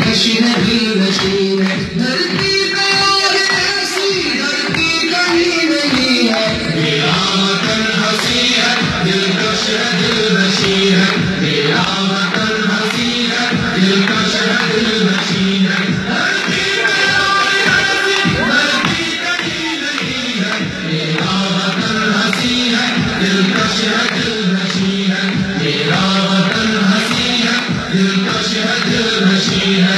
दिलकश है दिलनशी है। धरती पे और ऐसी धरती कहीं नहीं है। मेरा वतन हसी है दिलकश है दिलनशी है। मेरा वतन हसी है दिलकश है दिलनशी है। धरती पे और ऐसी धरती कहीं नहीं है। मेरा वतन हसी है दिलकश है दिलनशी है। मेरा वतन हसी है दिलकश है दिलनशी है।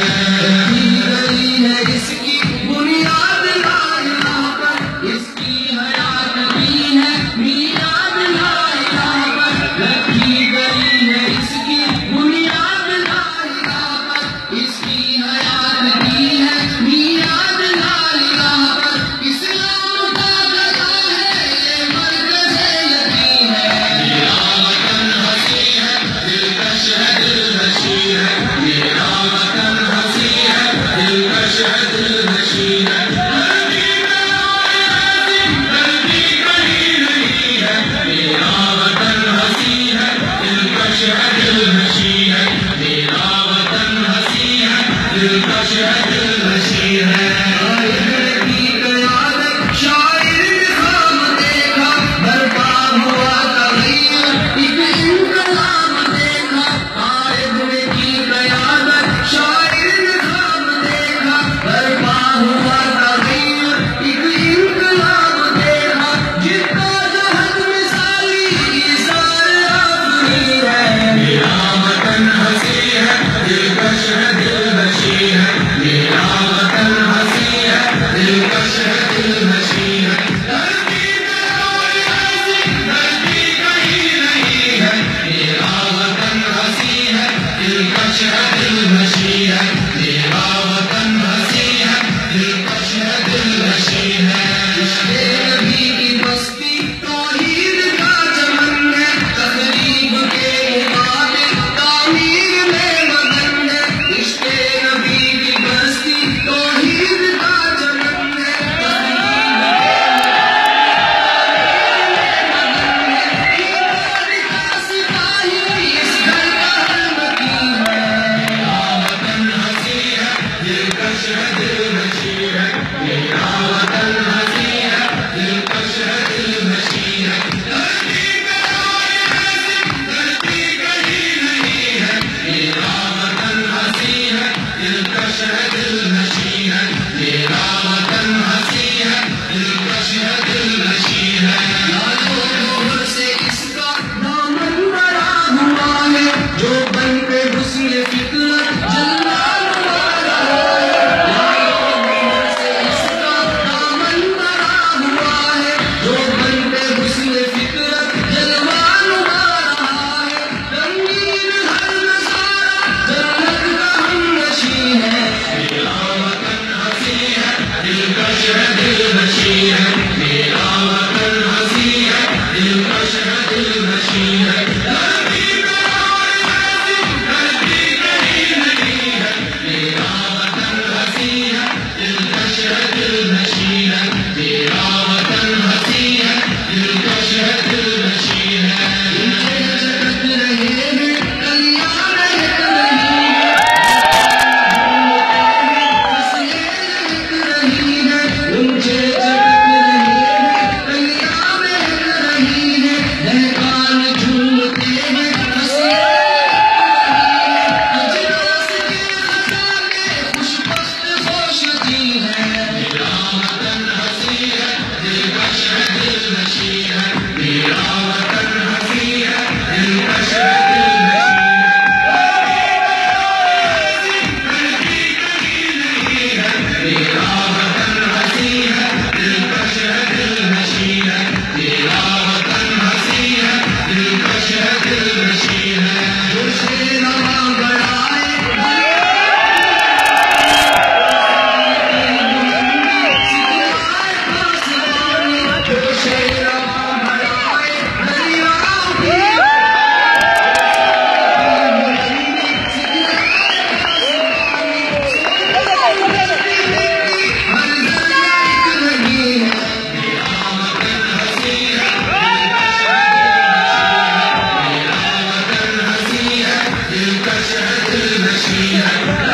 गली है इसकी बुनियाद ला इलाह पर, इसकी हयात भी है मीराद ला इलाह पर। रखी गई है इसकी बुनियाद ला इलाह पर, इसकी हयात भी है मीराद ला इलाह पर। इस्लाम का गला है ये मरकज़ यकीन है। मेरा वतन हसी है दिलकश है दिलनशी है। मेरा वतन हसी है दिलकश है दिलनशी है। धरती पे और ऐसी धरती कहीं नहीं है। मेरा वतन हसी है दिलकश है दिलनशी है। मेरा वतन हसी है दिलकश है दिलनशी है। शायर की क़यादत शायर ने ख्वाब देखा, बर्पा हुआ तग़य्युर एक इंक़लाब देखा। कायद की क़यादत शायर ने ख्वाब देखा, बर्पा हुआ तग़य्युर एक इंक़लाब देखा। जितना जहद मिसाली इज़ार आफ़री है। मेरा वतन हसी है दिलकश है दिलनशी है। मेरा वतन हसी है दिलकश है दिलनशी है। धरती पे और ऐसी धरती कहीं नहीं है। मेरा वतन हसी है दिलकश है दिलनशी है। मेरा वतन हसी है दिलकश है दिलनशी है। इश्क़े नबी की बस्ती तौहीद का चमन है, तक़रीब के मुताबिक तामीर में मगन है। इश्क़े नबी की बस्ती तौहीद का चमन है, तक़रीब के ईमान का सिपाही इस घर का हरमती है। मेरा वतन हसी है दिलकश है दिलनशी है। मेरा वतन हसी है दिलकश है दिलनशी है। धरती पे और ऐसी धरती कहीं नहीं है। मेरा वतन हसी है दिलकश है दिलनशी है। मेरा वतन हसी है दिलकश है दिलनशी है। लालों मोहर से इसका दामन बड़ा हुआ है, जो बन पे हुस्न फितरत जलवा रहा है। लालों मोहर से इसका दामन बड़ा हुआ है, जो बन पे हुस्न फितरत जलवा रहा है। रंगीन हर नज़ारा जन्नत का हमनशी है। मेरा वतन हसी है दिलकश है दिलनशी है। मेरा वतन हसी है दिलकश है दिलनशी है। धरती पे और ऐसी धरती कहीं नहीं है। मेरा वतन हसी है दिलकश है दिलनशी है। मेरा वतन हसी है दिलकश है दिलनशी है। ऊंचे झटक रहे हैं कलियां महक रही हैं, फसलें लहक रही हैं। ऊंचे झटक रहे हैं कलियां महक रही हैं, लहकान झूमते हैं फसलें अजनास के खजाने खुशबख्त खोशती हैं। मेरा वतन हसी है दिलकश है दिलनशी है। मेरा वतन हसी है दिलकश है दिलनशी है। धरती कहीं नहीं है। मेरा वतन हसी है दिलकश है दिलनशी है। मेरा वतन हसी है दिलकश है दिलनशी है। जो शेरवा बढ़ाए सिखलाए पासवानी, जो शेरवा बढ़ाए दरियाओं की दिलकश है दिलनशी है।